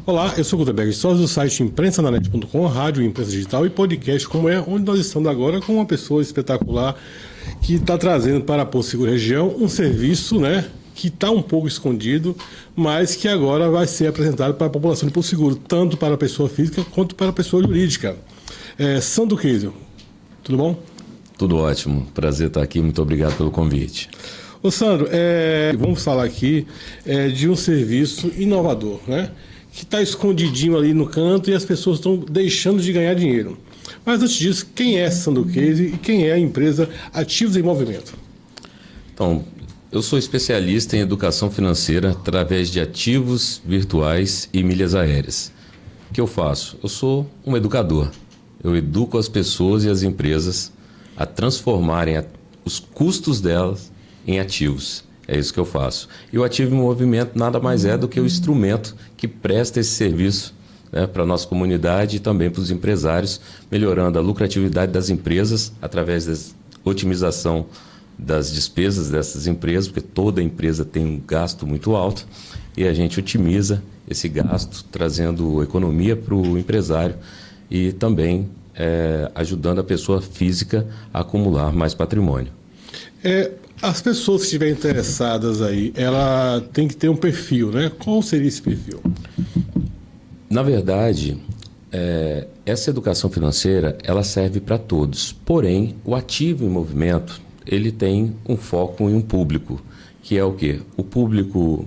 Olá, eu sou o Gutenberg, sócio do site imprensananet.com, rádio, imprensa digital e podcast como é, onde nós estamos agora com uma pessoa espetacular que está trazendo para a Porto Seguro Região um serviço, que está um pouco escondido, mas que agora vai ser apresentado para a população de Porto Seguro, tanto para a pessoa física quanto para a pessoa jurídica. Sandro Queijo, tudo bom? Tudo ótimo, prazer estar aqui, muito obrigado pelo convite. Ô Sandro, vamos falar aqui de um serviço inovador, que está escondidinho ali no canto e as pessoas estão deixando de ganhar dinheiro. Mas antes disso, quem é Sandro Queijo e quem é a empresa Ativos em Movimento? Então, eu sou especialista em educação financeira através de ativos virtuais e milhas aéreas. O que eu faço? Eu sou um educador. Eu educo as pessoas e as empresas a transformarem os custos delas em ativos. É isso que eu faço. E o Ativo em Movimento nada mais é do que o instrumento que presta esse serviço para a nossa comunidade e também para os empresários, melhorando a lucratividade das empresas através da otimização das despesas dessas empresas, porque toda empresa tem um gasto muito alto e a gente otimiza esse gasto, trazendo economia para o empresário e também ajudando a pessoa física a acumular mais patrimônio. As pessoas que estiverem interessadas aí, ela tem que ter um perfil, Qual seria esse perfil? Na verdade, essa educação financeira, ela serve para todos. Porém, o Ativo em Movimento, ele tem um foco em um público, que é o quê? O público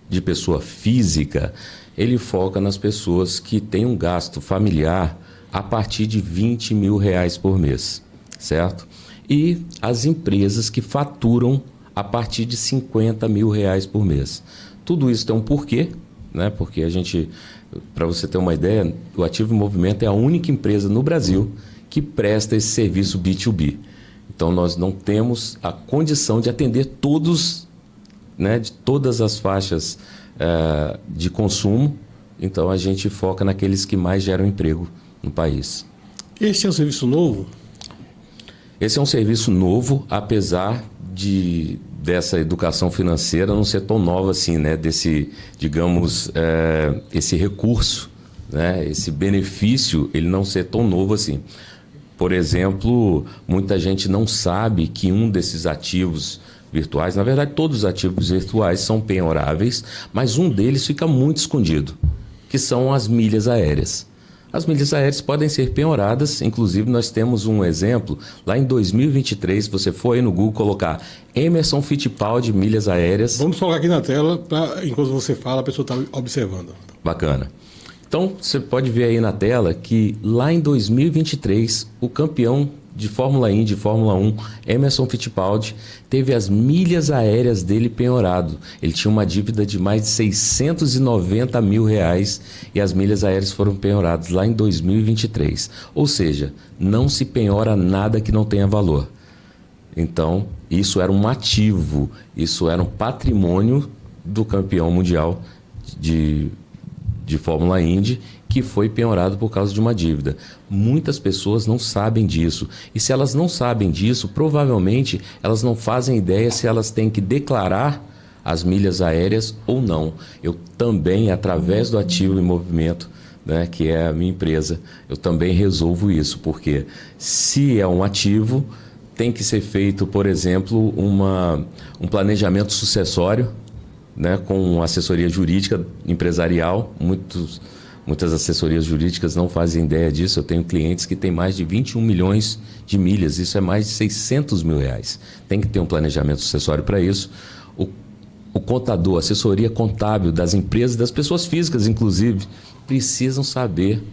de pessoa física, ele foca nas pessoas que têm um gasto familiar a partir de R$20 mil por mês, certo? E as empresas que faturam a partir de R$50 mil por mês. Tudo isso tem um porquê, Porque a gente, para você ter uma ideia, o Ativo em Movimento é a única empresa no Brasil que presta esse serviço B2B. Então nós não temos a condição de atender todos, de todas as faixas de consumo. Então a gente foca naqueles que mais geram emprego no país. Esse é um serviço novo? Esse é um serviço novo, apesar dessa educação financeira não ser tão nova assim, desse, digamos, esse recurso, esse benefício, ele não ser tão novo assim. Por exemplo, muita gente não sabe que um desses ativos virtuais, na verdade todos os ativos virtuais são penhoráveis, mas um deles fica muito escondido, que são as milhas aéreas. As milhas aéreas podem ser penhoradas, inclusive nós temos um exemplo, lá em 2023, se você for aí no Google colocar Emerson Fittipaldi milhas aéreas... Vamos colocar aqui na tela, enquanto você fala, a pessoa está observando. Bacana. Então, você pode ver aí na tela que lá em 2023, o campeão de Fórmula Indy, Fórmula 1, Emerson Fittipaldi, teve as milhas aéreas dele penhorado. Ele tinha uma dívida de mais de R$690 mil e as milhas aéreas foram penhoradas lá em 2023. Ou seja, não se penhora nada que não tenha valor. Então, isso era um ativo, isso era um patrimônio do campeão mundial de Fórmula Indy, que foi penhorado por causa de uma dívida. Muitas pessoas não sabem disso. E se elas não sabem disso, provavelmente elas não fazem ideia se elas têm que declarar as milhas aéreas ou não. Eu também, através do Ativo em Movimento, que é a minha empresa, eu também resolvo isso, porque se é um ativo, tem que ser feito, por exemplo, um planejamento sucessório, com assessoria jurídica empresarial. Muitas assessorias jurídicas não fazem ideia disso. Eu tenho clientes que têm mais de 21 milhões de milhas. Isso é mais de R$600 mil. Tem que ter um planejamento sucessório para isso. O contador, assessoria contábil das empresas, das pessoas físicas, inclusive, precisam saber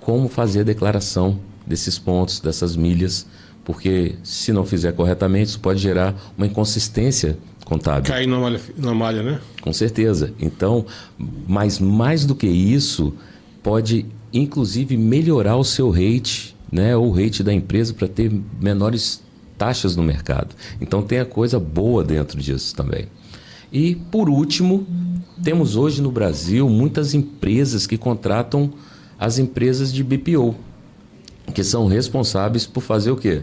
como fazer a declaração desses pontos, dessas milhas, porque se não fizer corretamente, isso pode gerar uma inconsistência contábil. Cair na malha, Com certeza. Então, mas mais do que isso, pode inclusive melhorar o seu rate, ou o rate da empresa para ter menores taxas no mercado. Então tem a coisa boa dentro disso também. E por último, temos hoje no Brasil muitas empresas que contratam as empresas de BPO, que são responsáveis por fazer o quê?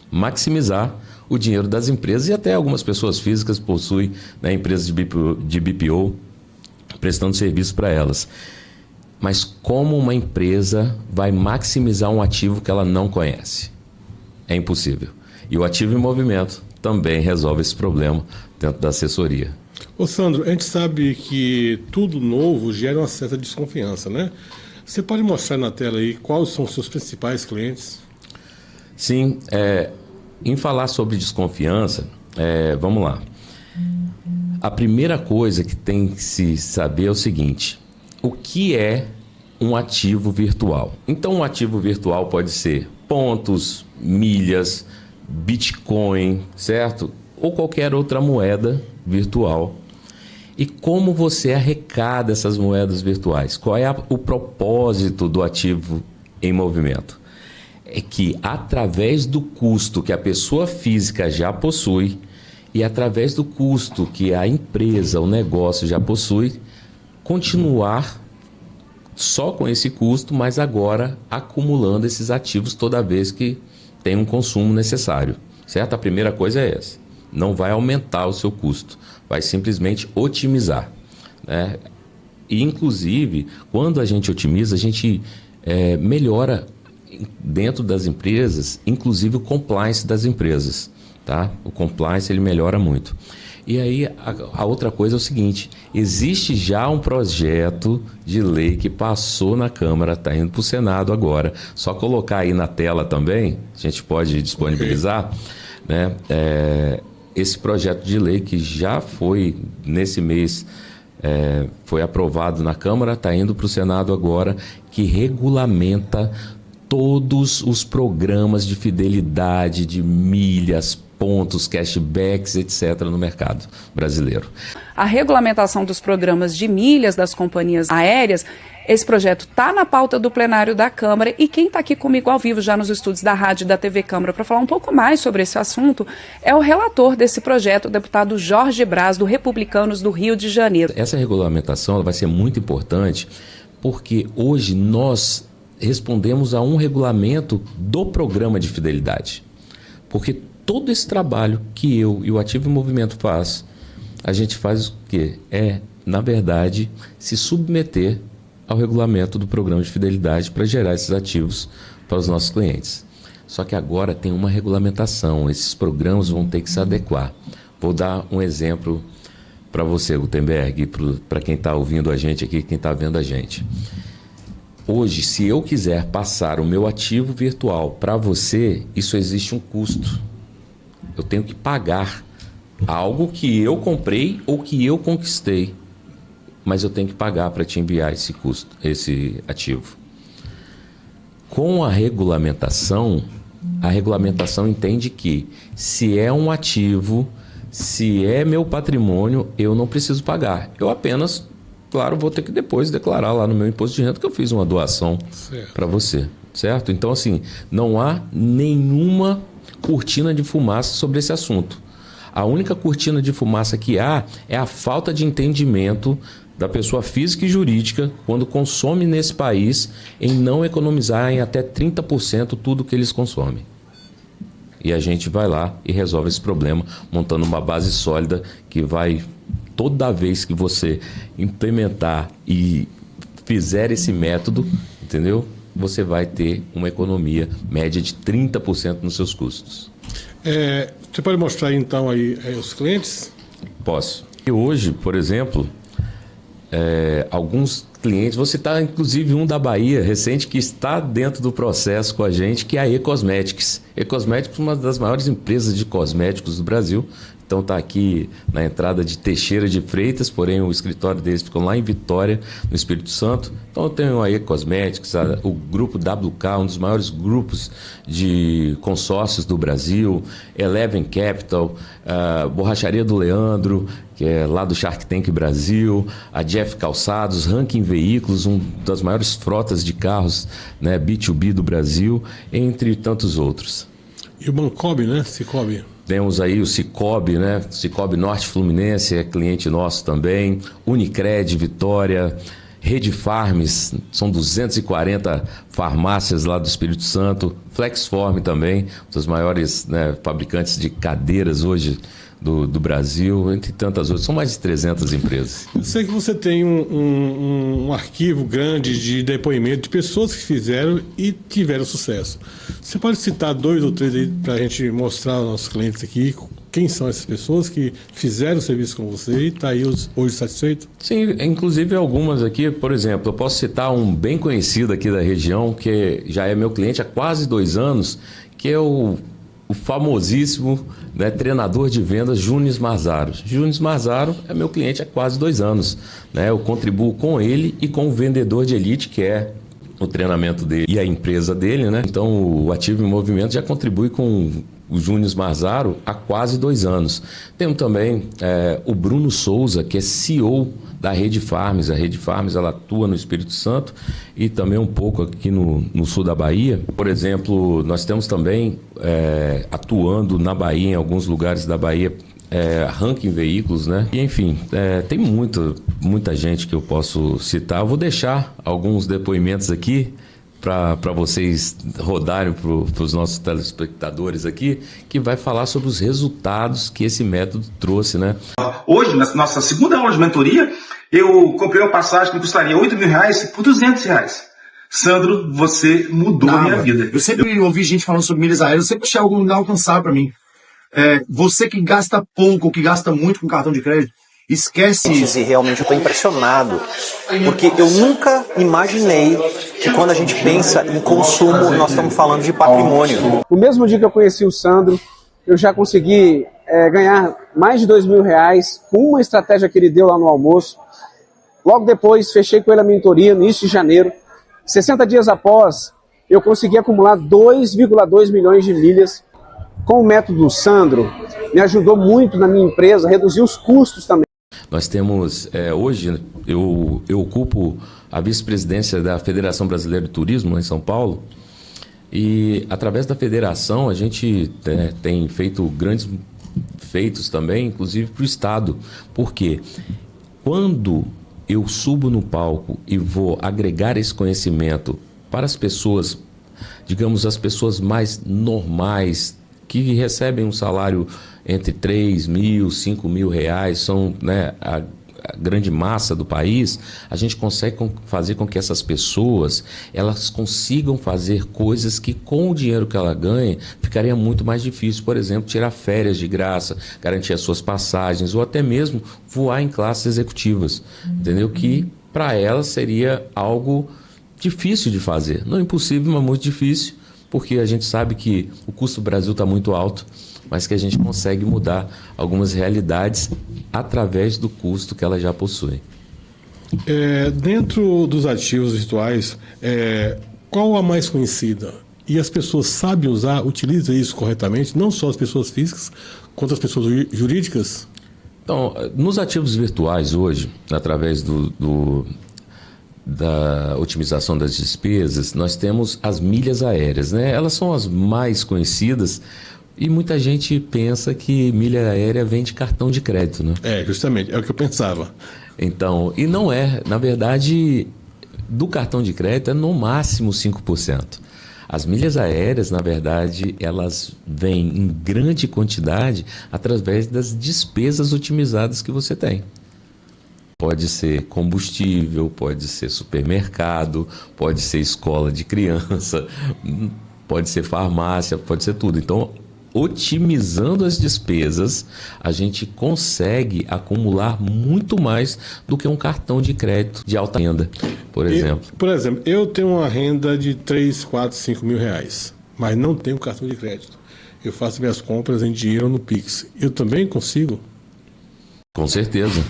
Maximizar o dinheiro das empresas, e até algumas pessoas físicas possuem empresas de BPO prestando serviço para elas. Mas como uma empresa vai maximizar um ativo que ela não conhece? É impossível. E o ativo em movimento também resolve esse problema dentro da assessoria. Ô Sandro, a gente sabe que tudo novo gera uma certa desconfiança, né? Você pode mostrar na tela aí quais são os seus principais clientes? Sim, em falar sobre desconfiança, vamos lá. A primeira coisa que tem que se saber é o seguinte: o que é um ativo virtual? Então, um ativo virtual pode ser pontos, milhas, Bitcoin, certo? Ou qualquer outra moeda virtual. E como você arrecada essas moedas virtuais? Qual é o propósito do ativo em movimento? É que através do custo que a pessoa física já possui e através do custo que a empresa, o negócio já possui, continuar só com esse custo, mas agora acumulando esses ativos toda vez que tem um consumo necessário, certo? A primeira coisa é essa: não vai aumentar o seu custo, vai simplesmente otimizar, né? E, inclusive, quando a gente otimiza, a gente melhora dentro das empresas, inclusive o compliance das empresas, tá? O compliance ele melhora muito. E aí a outra coisa é o seguinte: existe já um projeto de lei que passou na Câmara, está indo para o Senado agora. Só colocar aí na tela também, a gente pode disponibilizar, né? Esse projeto de lei que já foi, nesse mês, foi aprovado na Câmara, está indo para o Senado agora, que regulamenta todos os programas de fidelidade, de milhas, pontos, cashbacks, etc. no mercado brasileiro. A regulamentação dos programas de milhas das companhias aéreas, esse projeto está na pauta do plenário da Câmara, e quem está aqui comigo ao vivo já nos estúdios da Rádio e da TV Câmara para falar um pouco mais sobre esse assunto é o relator desse projeto, o deputado Jorge Braz, do Republicanos do Rio de Janeiro. Essa regulamentação ela vai ser muito importante porque hoje nós respondemos a um regulamento do programa de fidelidade. Porque todo esse trabalho que eu e o Ativo em Movimento faz, a gente faz o quê? Na verdade, se submeter ao regulamento do programa de fidelidade para gerar esses ativos para os nossos clientes. Só que agora tem uma regulamentação, esses programas vão ter que se adequar. Vou dar um exemplo para você, Gutenberg, e para quem está ouvindo a gente aqui, quem está vendo a gente. Hoje, se eu quiser passar o meu ativo virtual para você, isso existe um custo. Eu tenho que pagar algo que eu comprei ou que eu conquistei, mas eu tenho que pagar para te enviar esse ativo. Com a regulamentação entende que se é um ativo, se é meu patrimônio, eu não preciso pagar. Eu apenas, claro, vou ter que depois declarar lá no meu imposto de renda que eu fiz uma doação para você, certo? Então, assim, não há nenhuma cortina de fumaça sobre esse assunto. A única cortina de fumaça que há é a falta de entendimento da pessoa física e jurídica quando consome nesse país em não economizar em até 30% tudo que eles consomem. E a gente vai lá e resolve esse problema montando uma base sólida que vai, toda vez que você implementar e fizer esse método, entendeu? Você vai ter uma economia média de 30% nos seus custos. Você pode mostrar então aí os clientes? Posso. E hoje, por exemplo, alguns clientes, vou citar inclusive um da Bahia, recente, que está dentro do processo com a gente, que é a E-Cosmetics. E-Cosmetics é uma das maiores empresas de cosméticos do Brasil. Então está aqui na entrada de Teixeira de Freitas, porém o escritório deles ficou lá em Vitória, no Espírito Santo. Então eu tenho a E-Cosmetics, o grupo WK, um dos maiores grupos de consórcios do Brasil, Eleven Capital, a Borracharia do Leandro, que é lá do Shark Tank Brasil, a Jeff Calçados, Ranking Veículos, uma das maiores frotas de carros, né, B2B do Brasil, entre tantos outros. E o Bancob, né? Cicobi. Temos aí o Cicobi, né? Cicobi Norte Fluminense é cliente nosso também. Unicred, Vitória, Rede Farms, são 240 farmácias lá do Espírito Santo. Flexform também, um dos maiores, né, fabricantes de cadeiras hoje do Brasil, entre tantas outras. São mais de 300 empresas. Eu sei que você tem um arquivo grande de depoimento de pessoas que fizeram e tiveram sucesso. Você pode citar 2 ou 3 aí para a gente mostrar aos nossos clientes aqui quem são essas pessoas que fizeram o serviço com você e está aí hoje satisfeito? Sim, inclusive algumas aqui, por exemplo, eu posso citar um bem conhecido aqui da região, que já é meu cliente há quase 2 anos, que é o famosíssimo, né, treinador de vendas Júnior Marzaro. Júnior Marzaro é meu cliente há quase 2 anos. Né? Eu contribuo com ele e com o vendedor de elite, que é o treinamento dele e a empresa dele. Né? Então, o Ativo em Movimento já contribui com o Júnior Marzaro há quase 2 anos. Temos também o Bruno Souza, que é CEO da Rede Farms. A Rede Farms ela atua no Espírito Santo e também um pouco aqui no sul da Bahia. Por exemplo, nós temos também atuando na Bahia, em alguns lugares da Bahia, Ranking Veículos, né? E, enfim, tem muita gente que eu posso citar. Eu vou deixar alguns depoimentos aqui para vocês rodarem para os nossos telespectadores aqui, que vai falar sobre os resultados que esse método trouxe, né? Hoje, na nossa segunda aula de mentoria, eu comprei uma passagem que custaria R$8.000 por R$200. Sandro, você mudou a minha vida. Eu sempre ouvi gente falando sobre milhas aéreas, eu sempre achei algo inalcançável para mim. Você que gasta pouco ou que gasta muito com cartão de crédito, esquece isso. E realmente eu estou impressionado, porque eu nunca imaginei que quando a gente pensa em consumo, nós estamos falando de patrimônio. No mesmo dia que eu conheci o Sandro, eu já consegui ganhar mais de R$2.000 com uma estratégia que ele deu lá no almoço. Logo depois, fechei com ele a mentoria no início de janeiro. 60 dias após, eu consegui acumular 2,2 milhões de milhas. Com o método Sandro, me ajudou muito na minha empresa, reduziu os custos também. Nós temos, hoje, eu ocupo a vice-presidência da Federação Brasileira de Turismo, lá em São Paulo, e através da federação a gente tem feito grandes feitos também, inclusive para o Estado. Por quê? Quando eu subo no palco e vou agregar esse conhecimento para as pessoas, digamos, as pessoas mais normais, que recebem um salário entre 3 mil, 5 mil reais, são, né, a grande massa do país, a gente consegue fazer com que essas pessoas elas consigam fazer coisas que com o dinheiro que ela ganha ficaria muito mais difícil. Por exemplo, tirar férias de graça, garantir as suas passagens ou até mesmo voar em classes executivas, entendeu? Que para elas seria algo difícil de fazer, não impossível, mas muito difícil, porque a gente sabe que o custo do Brasil está muito alto, mas que a gente consegue mudar algumas realidades através do custo que ela já possui. Dentro dos ativos virtuais, qual a mais conhecida? E as pessoas sabem usar, utilizam isso corretamente, não só as pessoas físicas, quanto as pessoas jurídicas? Então, nos ativos virtuais hoje, através da otimização das despesas, nós temos as milhas aéreas, né? Elas são as mais conhecidas e muita gente pensa que milha aérea vem de cartão de crédito, né? Justamente, é o que eu pensava. Então, e não é. Na verdade, do cartão de crédito é no máximo 5%. As milhas aéreas, na verdade, elas vêm em grande quantidade através das despesas otimizadas que você tem. Pode ser combustível, pode ser supermercado, pode ser escola de criança, pode ser farmácia, pode ser tudo. Então, otimizando as despesas, a gente consegue acumular muito mais do que um cartão de crédito de alta renda, por exemplo. Por exemplo, eu tenho uma renda de 3, 4, 5 mil reais, mas não tenho cartão de crédito. Eu faço minhas compras em dinheiro no Pix. Eu também consigo? Com certeza.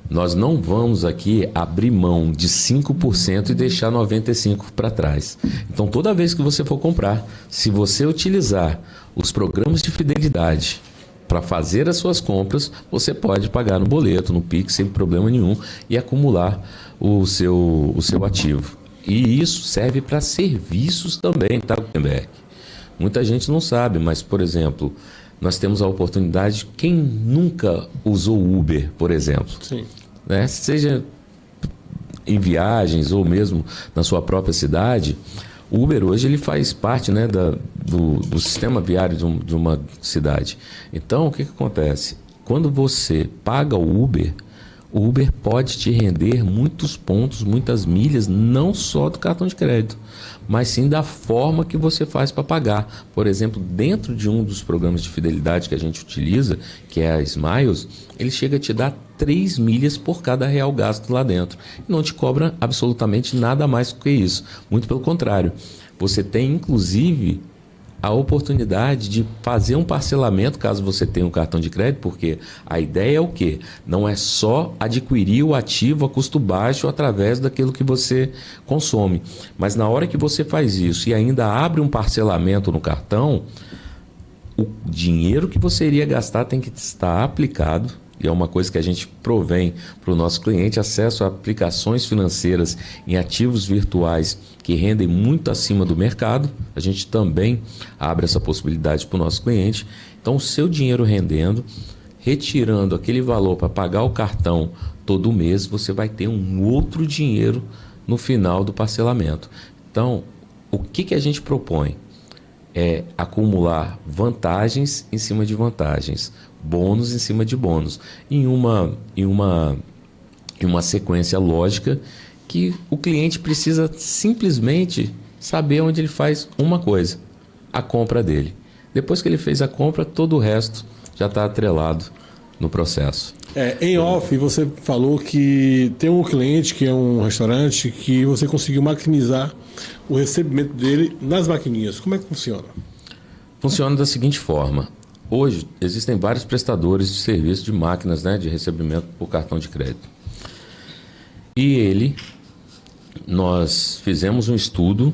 Nós não vamos aqui abrir mão de 5% e deixar 95% para trás. Então, toda vez que você for comprar, se você utilizar os programas de fidelidade para fazer as suas compras, você pode pagar no boleto, no Pix, sem problema nenhum, e acumular o seu ativo. E isso serve para serviços também, tá, Gutenberg? Muita gente não sabe, mas, por exemplo, nós temos a oportunidade, quem nunca usou Uber, por exemplo, Sim. Né? Seja em viagens ou mesmo na sua própria cidade, o Uber hoje ele faz parte, né, do sistema viário de uma cidade. Então, o que acontece? quando você paga o Uber pode te render muitos pontos, muitas milhas, não só do cartão de crédito, mas sim da forma que você faz para pagar. Por exemplo, dentro de um dos programas de fidelidade que a gente utiliza, que é a Smiles, ele chega a te dar 3 milhas por cada real gasto lá dentro. E não te cobra absolutamente nada mais do que isso. Muito pelo contrário. Você tem, inclusive, a oportunidade de fazer um parcelamento caso você tenha um cartão de crédito, porque a ideia é o quê? Não é só adquirir o ativo a custo baixo através daquilo que você consome, mas na hora que você faz isso e ainda abre um parcelamento no cartão, o dinheiro que você iria gastar tem que estar aplicado. E é uma coisa que a gente provém para o nosso cliente, acesso a aplicações financeiras em ativos virtuais que rendem muito acima do mercado. A gente também abre essa possibilidade para o nosso cliente. Então, o seu dinheiro rendendo, retirando aquele valor para pagar o cartão todo mês, você vai ter um outro dinheiro no final do parcelamento. Então, o que a gente propõe? É acumular vantagens em cima de vantagens, bônus em cima de bônus, em uma sequência lógica que o cliente precisa simplesmente saber onde ele faz uma coisa, a compra dele. Depois que ele fez a compra, todo o resto já está atrelado no processo. Em off, você falou que tem um cliente que é um restaurante que você conseguiu maximizar o recebimento dele nas maquininhas. Como é que funciona? Funciona da seguinte forma. Hoje, existem vários prestadores de serviço de máquinas, né, de recebimento por cartão de crédito. E nós fizemos um estudo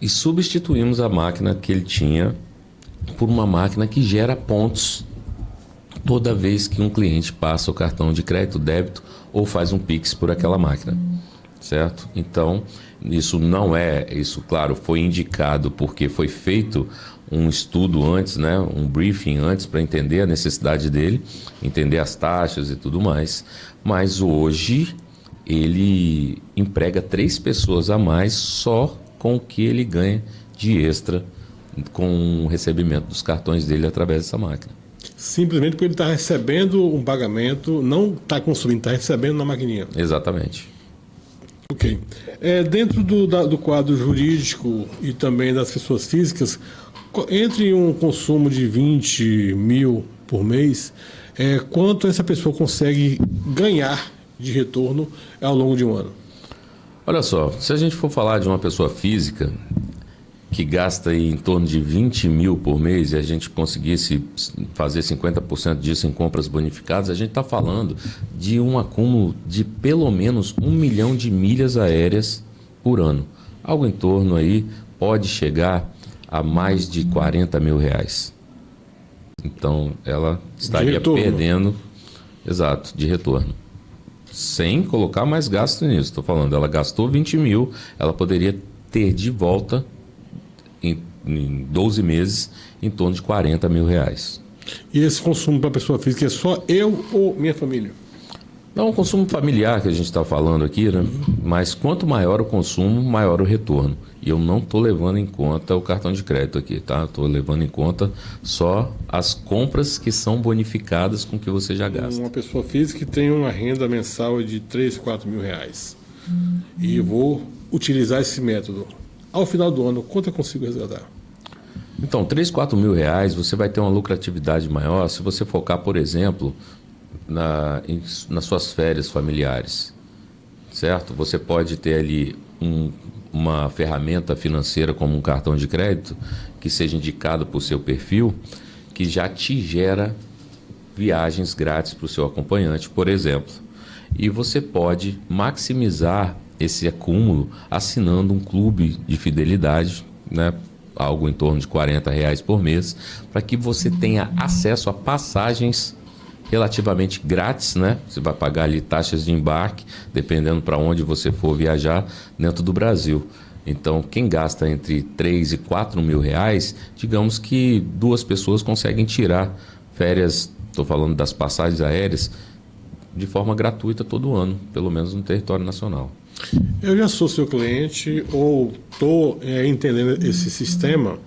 e substituímos a máquina que ele tinha por uma máquina que gera pontos toda vez que um cliente passa o cartão de crédito, débito ou faz um Pix por aquela máquina, certo? Então, isso claro, foi indicado porque foi feito um estudo antes, né, um briefing antes para entender a necessidade dele, entender as taxas e tudo mais, mas hoje ele emprega 3 pessoas a mais só com o que ele ganha de extra com o recebimento dos cartões dele através dessa máquina. Simplesmente porque ele está recebendo um pagamento, não está consumindo, está recebendo na maquininha. Exatamente. Ok. Dentro do quadro jurídico e também das pessoas físicas, entre um consumo de 20 mil por mês, quanto essa pessoa consegue ganhar de retorno ao longo de um ano? Olha só, se a gente for falar de uma pessoa física que gasta aí em torno de 20 mil por mês e a gente conseguisse fazer 50% disso em compras bonificadas, a gente está falando de um acúmulo de pelo menos 1 milhão de milhas aéreas por ano. Algo em torno aí pode chegar a mais de 40 mil reais. Então, ela estaria perdendo, exato, de retorno. Sem colocar mais gasto nisso. Estou falando, ela gastou 20 mil, ela poderia ter de volta em 12 meses em torno de 40 mil reais. E esse consumo para a pessoa física é só eu ou minha família? Não, o consumo familiar que a gente está falando aqui, né? Mas quanto maior o consumo, maior o retorno. E eu não estou levando em conta o cartão de crédito aqui, tá? Estou levando em conta só as compras que são bonificadas com o que você já gasta. Uma pessoa física que tem uma renda mensal de 3, 4 mil reais. E eu vou utilizar esse método. Ao final do ano, quanto eu consigo resgatar? Então, 3, 4 mil reais, você vai ter uma lucratividade maior se você focar, por exemplo, nas suas férias familiares, certo? Você pode ter ali uma ferramenta financeira como um cartão de crédito que seja indicado por seu perfil, que já te gera viagens grátis para o seu acompanhante, por exemplo. E você pode maximizar esse acúmulo assinando um clube de fidelidade, né? Algo em torno de R$40 por mês, para que você tenha acesso a passagens relativamente grátis, né? Você vai pagar ali taxas de embarque, dependendo para onde você for viajar dentro do Brasil. Então, quem gasta entre 3 e 4 mil reais, digamos que 2 pessoas conseguem tirar férias, estou falando das passagens aéreas, de forma gratuita todo ano, pelo menos no território nacional. Eu já sou seu cliente ou estou entendendo esse sistema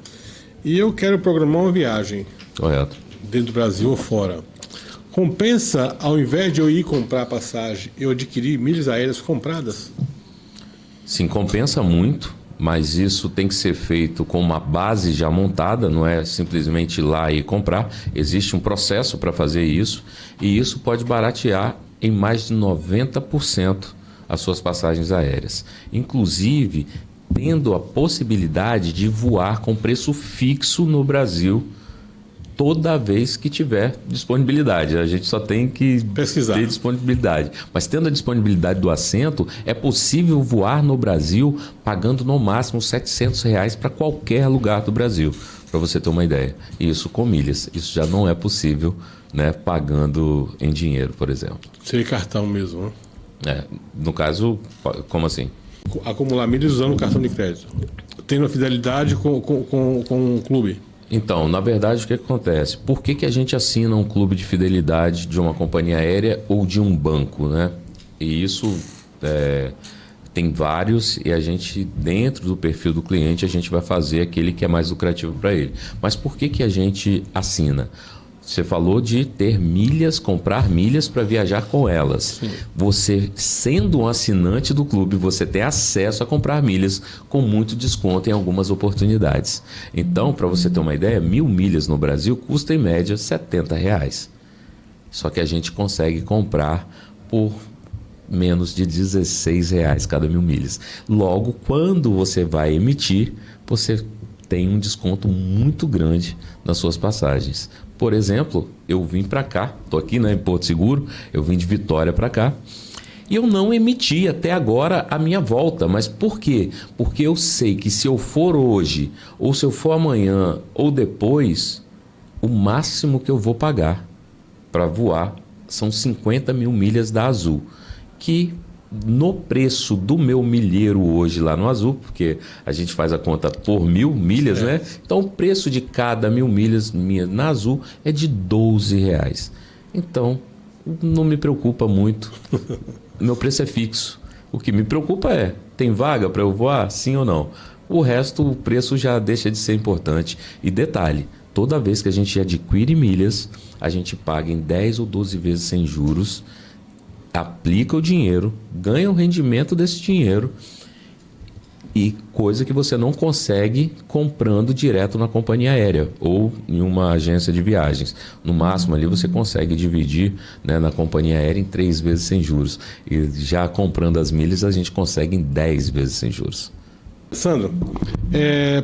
e eu quero programar uma viagem. Correto. Dentro do Brasil ou fora. Compensa, ao invés de eu ir comprar passagem, eu adquirir milhas aéreas compradas? Sim, compensa muito, mas isso tem que ser feito com uma base já montada, não é simplesmente ir lá e comprar. Existe um processo para fazer isso, e isso pode baratear em mais de 90% as suas passagens aéreas. Inclusive, tendo a possibilidade de voar com preço fixo no Brasil toda vez que tiver disponibilidade. A gente só tem que pesquisar, ter disponibilidade. Mas tendo a disponibilidade do assento, é possível voar no Brasil pagando no máximo R$700 para qualquer lugar do Brasil, para você ter uma ideia. E isso com milhas. Isso já não é possível, né, pagando em dinheiro, por exemplo. Seria cartão mesmo, né? No caso, como assim? Acumular milhas usando o cartão de crédito. Tendo a fidelidade com o clube. Então, na verdade, o que acontece? Por que a gente assina um clube de fidelidade de uma companhia aérea ou de um banco, né? E isso tem vários, e a gente, dentro do perfil do cliente, a gente vai fazer aquele que é mais lucrativo para ele. Mas por que a gente assina? Você falou de ter milhas, comprar milhas para viajar com elas. Sim. Você, sendo um assinante do clube, você tem acesso a comprar milhas com muito desconto em algumas oportunidades. Então, para você ter uma ideia, 1.000 milhas no Brasil custa em média R$70. Só que a gente consegue comprar por menos de R$16 cada 1.000 milhas. Logo, quando você vai emitir, você tem um desconto muito grande nas suas passagens. Por exemplo, eu vim para cá, estou aqui, né, em Porto Seguro, eu vim de Vitória para cá, e eu não emiti até agora a minha volta. Mas por quê? Porque eu sei que se eu for hoje, ou se eu for amanhã, ou depois, o máximo que eu vou pagar para voar são 50.000 milhas da Azul, que no preço do meu milheiro hoje lá no Azul, porque a gente faz a conta por 1.000 milhas, né? Então o preço de cada 1.000 milhas minha na Azul é de R$12. Então não me preocupa muito. Meu preço é fixo. O que me preocupa é, tem vaga para eu voar? Sim ou não? O resto, o preço já deixa de ser importante. E detalhe, toda vez que a gente adquire milhas, a gente paga em 10 ou 12 vezes sem juros, aplica o dinheiro, ganha o rendimento desse dinheiro, e coisa que você não consegue comprando direto na companhia aérea ou em uma agência de viagens. No máximo ali você consegue dividir, né, na companhia aérea em 3 vezes sem juros. E já comprando as milhas a gente consegue em 10 vezes sem juros. Sandro,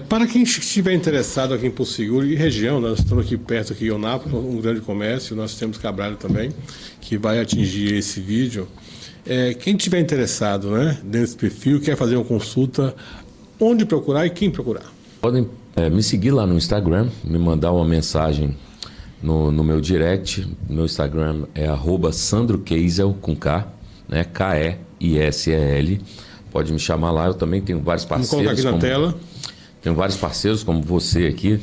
para quem estiver interessado aqui em Porto Seguro e região, nós estamos aqui perto aqui em Eunápolis, um grande comércio, nós temos Cabral também, que vai atingir esse vídeo. Quem estiver interessado, né, nesse perfil, quer fazer uma consulta, onde procurar e quem procurar? Podem me seguir lá no Instagram, me mandar uma mensagem no meu direct. Meu Instagram é @SandroKeisel, com K, né, K-E-I-S-E-L. Pode me chamar lá, eu também tenho vários parceiros. Vamos colocar aqui na tela. Tenho vários parceiros como você aqui,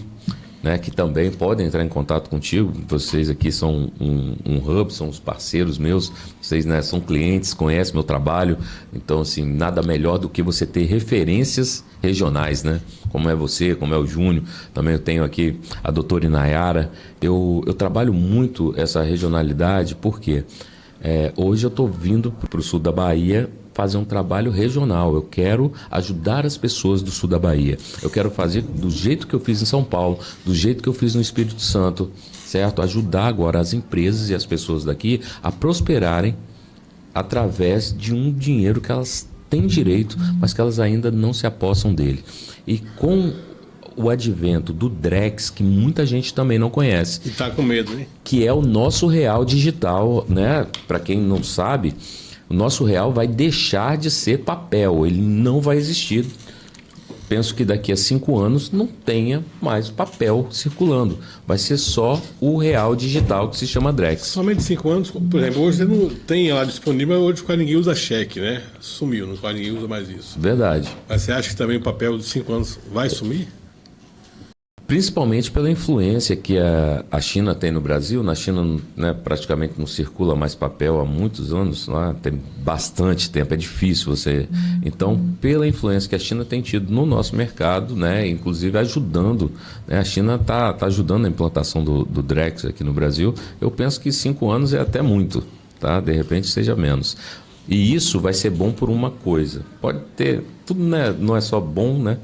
né, que também podem entrar em contato contigo. Vocês aqui são um hub, são os parceiros meus. Vocês, né, são clientes, conhecem meu trabalho. Então, assim, nada melhor do que você ter referências regionais, né? Como é você, como é o Júnior. Também eu tenho aqui a doutora Inayara. Eu trabalho muito essa regionalidade porque hoje eu estou vindo para o sul da Bahia fazer um trabalho regional. Eu quero ajudar as pessoas do sul da Bahia. Eu quero fazer do jeito que eu fiz em São Paulo, do jeito que eu fiz no Espírito Santo, certo? Ajudar agora as empresas e as pessoas daqui a prosperarem através de um dinheiro que elas têm direito, mas que elas ainda não se apossam dele. E com o advento do Drex, que muita gente também não conhece. E tá com medo, né? Que é o nosso real digital, né? Para quem não sabe, o nosso real vai deixar de ser papel, ele não vai existir. Penso que daqui a 5 anos não tenha mais papel circulando. Vai ser só o real digital, que se chama Drex. Somente 5 anos, por exemplo, hoje você não tem lá disponível, hoje quase ninguém usa cheque, né? Sumiu, quase ninguém usa mais isso. Verdade. Mas você acha que também o papel de 5 anos vai sumir? Principalmente pela influência que a China tem no Brasil. Na China, né, praticamente não circula mais papel há muitos anos, lá tem bastante tempo, é difícil você... Então, pela influência que a China tem tido no nosso mercado, né, inclusive ajudando, né, a China está ajudando a implantação do Drex aqui no Brasil. Eu penso que 5 anos é até muito, tá? De repente seja menos. E isso vai ser bom por uma coisa. Pode ter... Tudo, né, não é só bom, né?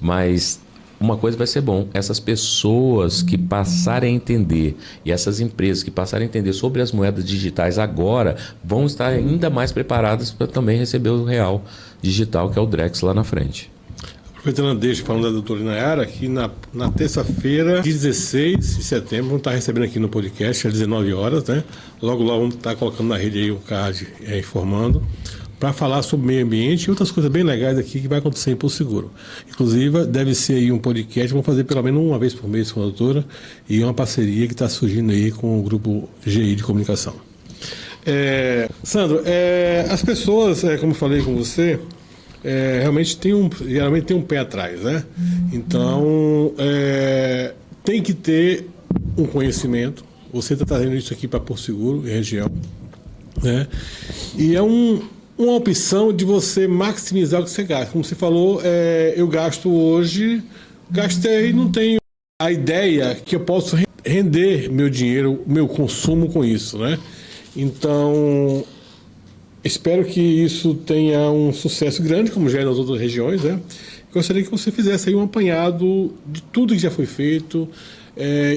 Mas... uma coisa vai ser bom, essas pessoas que passarem a entender e essas empresas que passarem a entender sobre as moedas digitais agora vão estar ainda mais preparadas para também receber o real digital, que é o Drex lá na frente. Aproveitando, deixa falando da doutora Nayara, que na terça-feira, 16 de setembro, vamos estar recebendo aqui no podcast às 19 horas, né? Logo vamos estar colocando na rede aí o card informando, para falar sobre meio ambiente e outras coisas bem legais aqui que vai acontecer em Porto Seguro. Inclusive, deve ser aí um podcast, vamos fazer pelo menos uma vez por mês com a doutora, e uma parceria que está surgindo aí com o grupo GI de comunicação. Sandro, as pessoas, como eu falei com você, realmente geralmente tem um pé atrás, né? Então, tem que ter um conhecimento. Você está trazendo isso aqui para Porto Seguro e região, né? E é uma opção de você maximizar o que você gasta. Como você falou, eu gasto hoje, gastei e não tenho a ideia que eu posso render meu dinheiro, meu consumo com isso, né? Então, espero que isso tenha um sucesso grande, como já é nas outras regiões, né? Gostaria que você fizesse aí um apanhado de tudo que já foi feito,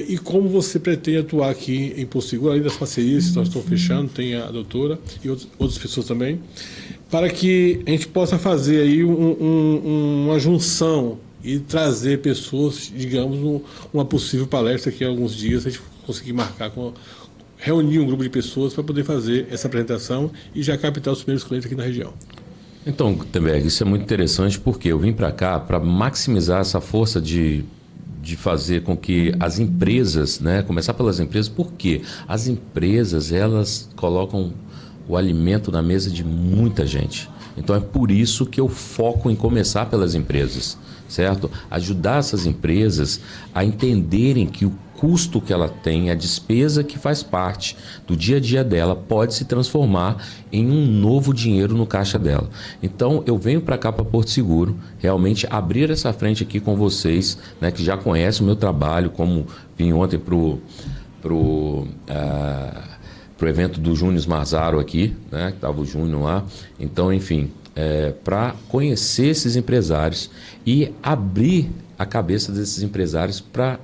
e como você pretende atuar aqui em Porto Seguro, além das parcerias que nós estamos fechando, tem a doutora e outras pessoas também, para que a gente possa fazer aí uma junção e trazer pessoas, digamos, uma possível palestra que em alguns dias a gente conseguir marcar, reunir um grupo de pessoas para poder fazer essa apresentação e já captar os primeiros clientes aqui na região. Então, Gutenberg, isso é muito interessante porque eu vim para cá para maximizar essa força de fazer com que as empresas, né, começar pelas empresas, porque as empresas, elas colocam o alimento na mesa de muita gente. Então é por isso que eu foco em começar pelas empresas, certo? Ajudar essas empresas a entenderem que o custo que ela tem, a despesa que faz parte do dia a dia dela, pode se transformar em um novo dinheiro no caixa dela. Então eu venho para cá, para Porto Seguro, realmente abrir essa frente aqui com vocês, né, que já conhecem o meu trabalho, como vim ontem pro evento do Júnior Marzaro aqui, né, que estava o Júnior lá. Então, enfim, para conhecer esses empresários e abrir a cabeça desses empresários para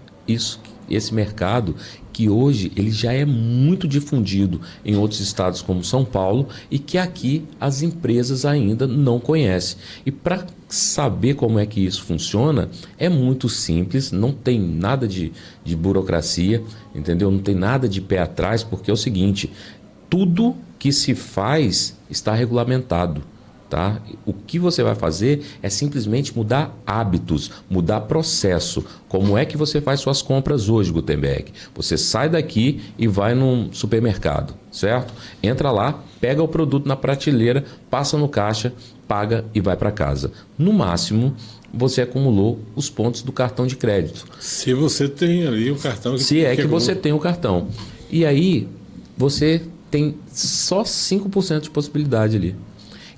esse mercado que hoje ele já é muito difundido em outros estados como São Paulo e que aqui as empresas ainda não conhecem. E para saber como é que isso funciona, é muito simples, não tem nada de burocracia, entendeu? Não tem nada de pé atrás, porque é o seguinte, tudo que se faz está regulamentado. Tá? O que você vai fazer é simplesmente mudar hábitos, mudar processo. Como é que você faz suas compras hoje, Gutenberg? Você sai daqui e vai num supermercado, certo? Entra lá, pega o produto na prateleira, passa no caixa, paga e vai para casa. No máximo, você acumulou os pontos do cartão de crédito. Se você tem ali o cartão... Se é que você tem o cartão. E aí, você tem só 5% de possibilidade ali.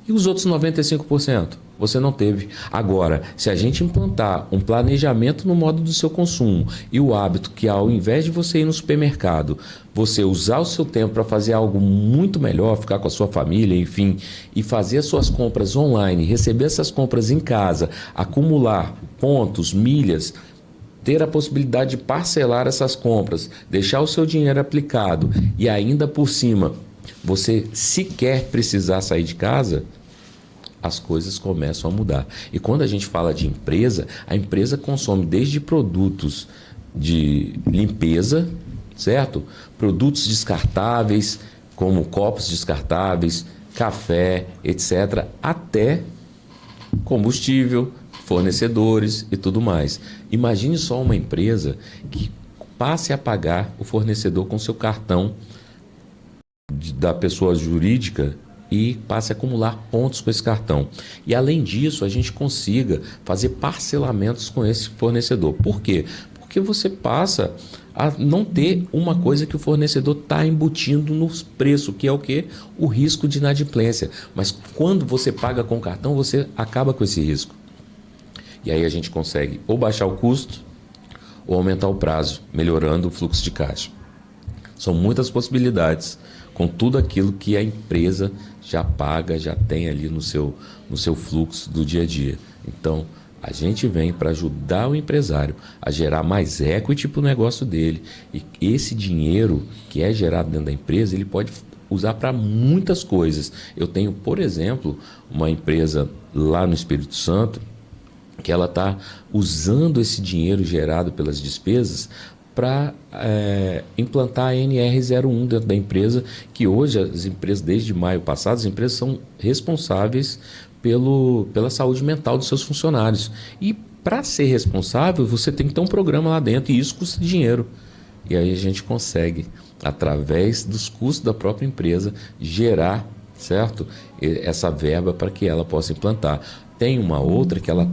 E os outros 95%? Você não teve. Agora, se a gente implantar um planejamento no modo do seu consumo e o hábito que ao invés de você ir no supermercado, você usar o seu tempo para fazer algo muito melhor, ficar com a sua família, enfim, e fazer as suas compras online, receber essas compras em casa, acumular pontos, milhas, ter a possibilidade de parcelar essas compras, deixar o seu dinheiro aplicado e ainda por cima você sequer precisar sair de casa, as coisas começam a mudar. E quando a gente fala de empresa, a empresa consome desde produtos de limpeza, certo? Produtos descartáveis, como copos descartáveis, café, etc., até combustível, fornecedores e tudo mais. Imagine só uma empresa que passe a pagar o fornecedor com seu cartão da pessoa jurídica e passe a acumular pontos com esse cartão. E além disso, a gente consiga fazer parcelamentos com esse fornecedor. Por quê? Porque você passa a não ter uma coisa que o fornecedor está embutindo no preço, que é o quê? O risco de inadimplência. Mas quando você paga com cartão, você acaba com esse risco. E aí a gente consegue ou baixar o custo ou aumentar o prazo, melhorando o fluxo de caixa. São muitas possibilidades com tudo aquilo que a empresa já paga, já tem ali no seu fluxo do dia a dia. Então, a gente vem para ajudar o empresário a gerar mais equity para o negócio dele. E esse dinheiro que é gerado dentro da empresa, ele pode usar para muitas coisas. Eu tenho, por exemplo, uma empresa lá no Espírito Santo, que ela está usando esse dinheiro gerado pelas despesas para implantar a NR01 dentro da empresa, que hoje as empresas, desde maio passado, as empresas são responsáveis pela saúde mental dos seus funcionários. E para ser responsável, você tem que ter um programa lá dentro, e isso custa dinheiro. E aí a gente consegue, através dos custos da própria empresa, gerar, certo? Essa verba para que ela possa implantar. Tem uma outra que ela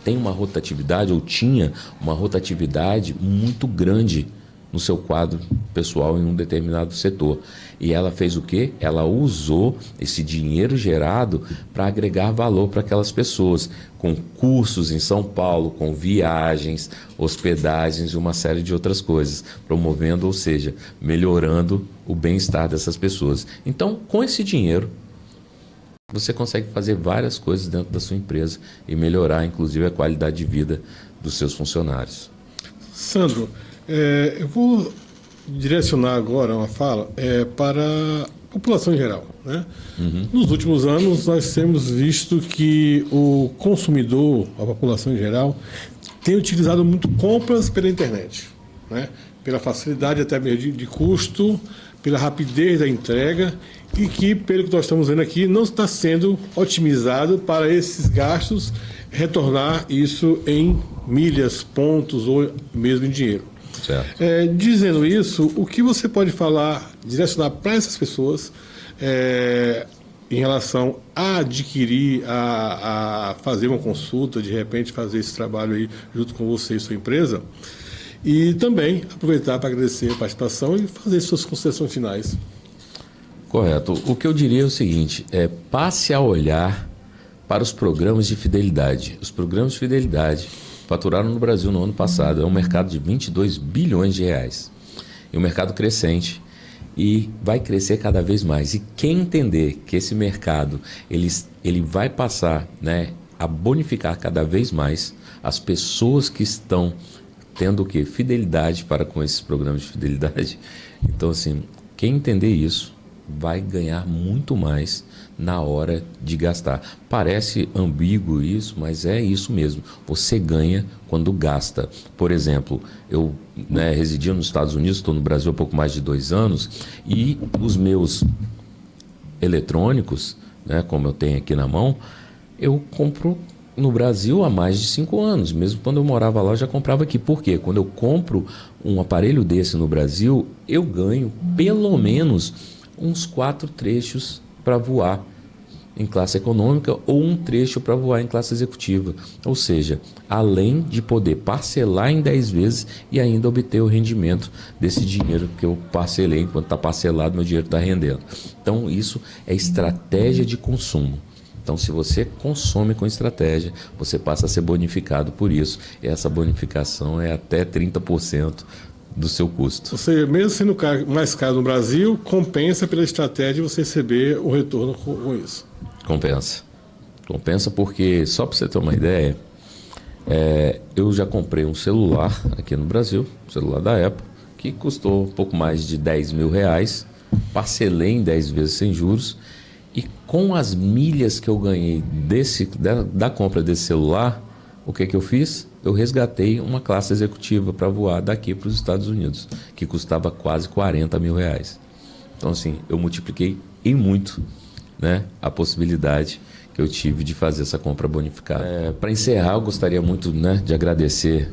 tem uma rotatividade, ou tinha uma rotatividade muito grande no seu quadro pessoal em um determinado setor. E ela fez o quê? Ela usou esse dinheiro gerado para agregar valor para aquelas pessoas, com cursos em São Paulo, com viagens, hospedagens e uma série de outras coisas, promovendo, ou seja, melhorando o bem-estar dessas pessoas. Então, com esse dinheiro, você consegue fazer várias coisas dentro da sua empresa e melhorar, inclusive, a qualidade de vida dos seus funcionários. Sandro, eu vou direcionar agora uma fala para a população em geral, né? Nos últimos anos, nós temos visto que o consumidor, a população em geral, tem utilizado muito compras pela internet, né? Pela facilidade até mesmo de custo, pela rapidez da entrega, e que, pelo que nós estamos vendo aqui, não está sendo otimizado para esses gastos retornar isso em milhas, pontos ou mesmo em dinheiro. Certo. Dizendo isso, o que você pode falar, direcionar para essas pessoas em relação a adquirir, a fazer uma consulta, de repente fazer esse trabalho aí junto com você e sua empresa, e também aproveitar para agradecer a participação e fazer suas considerações finais. Correto. O que eu diria é o seguinte, passe a olhar para os programas de fidelidade. Os programas de fidelidade faturaram no Brasil no ano passado. É um mercado de 22 bilhões de reais. E um mercado crescente, e vai crescer cada vez mais. E quem entender que esse mercado ele vai passar, né, a bonificar cada vez mais as pessoas que estão tendo o quê? Fidelidade para com esses programas de fidelidade. Então, assim, quem entender isso vai ganhar muito mais na hora de gastar. Parece ambíguo isso, mas é isso mesmo. Você ganha quando gasta. Por exemplo, eu residia nos Estados Unidos, estou no Brasil há pouco mais de 2 anos, e os meus eletrônicos, né, como eu tenho aqui na mão, eu compro no Brasil há mais de 5 anos. Mesmo quando eu morava lá, eu já comprava aqui. Por quê? Quando eu compro um aparelho desse no Brasil, eu ganho pelo menos uns 4 trechos para voar em classe econômica ou um trecho para voar em classe executiva. Ou seja, além de poder parcelar em 10 vezes e ainda obter o rendimento desse dinheiro que eu parcelei. Enquanto está parcelado, meu dinheiro está rendendo. Então, isso é estratégia de consumo. Então, se você consome com estratégia, você passa a ser bonificado por isso. E essa bonificação é até 30% do seu custo. Ou seja, mesmo sendo mais caro no Brasil, compensa pela estratégia de você receber o retorno com isso. Compensa. Compensa porque, só para você ter uma ideia, eu já comprei um celular aqui no Brasil, um celular da Apple, que custou um pouco mais de 10 mil reais, parcelei em 10 vezes sem juros, e com as milhas que eu ganhei da compra desse celular, o que eu fiz? Eu resgatei uma classe executiva para voar daqui para os Estados Unidos, que custava quase 40 mil reais. Então, assim, eu multipliquei em muito, né, a possibilidade que eu tive de fazer essa compra bonificada. Para encerrar, eu gostaria muito, né, de agradecer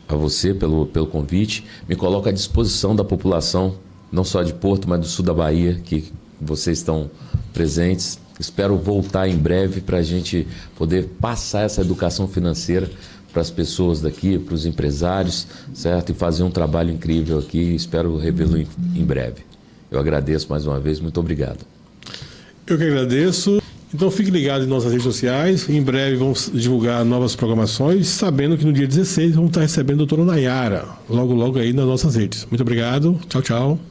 a você pelo convite. Me coloco à disposição da população, não só de Porto, mas do sul da Bahia, que vocês estão presentes. Espero voltar em breve para a gente poder passar essa educação financeira para as pessoas daqui, para os empresários, certo? E fazer um trabalho incrível aqui. Espero revê-lo em breve. Eu agradeço mais uma vez. Muito obrigado. Eu que agradeço. Então fique ligado em nossas redes sociais. Em breve vamos divulgar novas programações, sabendo que no dia 16 vamos estar recebendo a doutora Nayara, logo aí nas nossas redes. Muito obrigado. Tchau, tchau.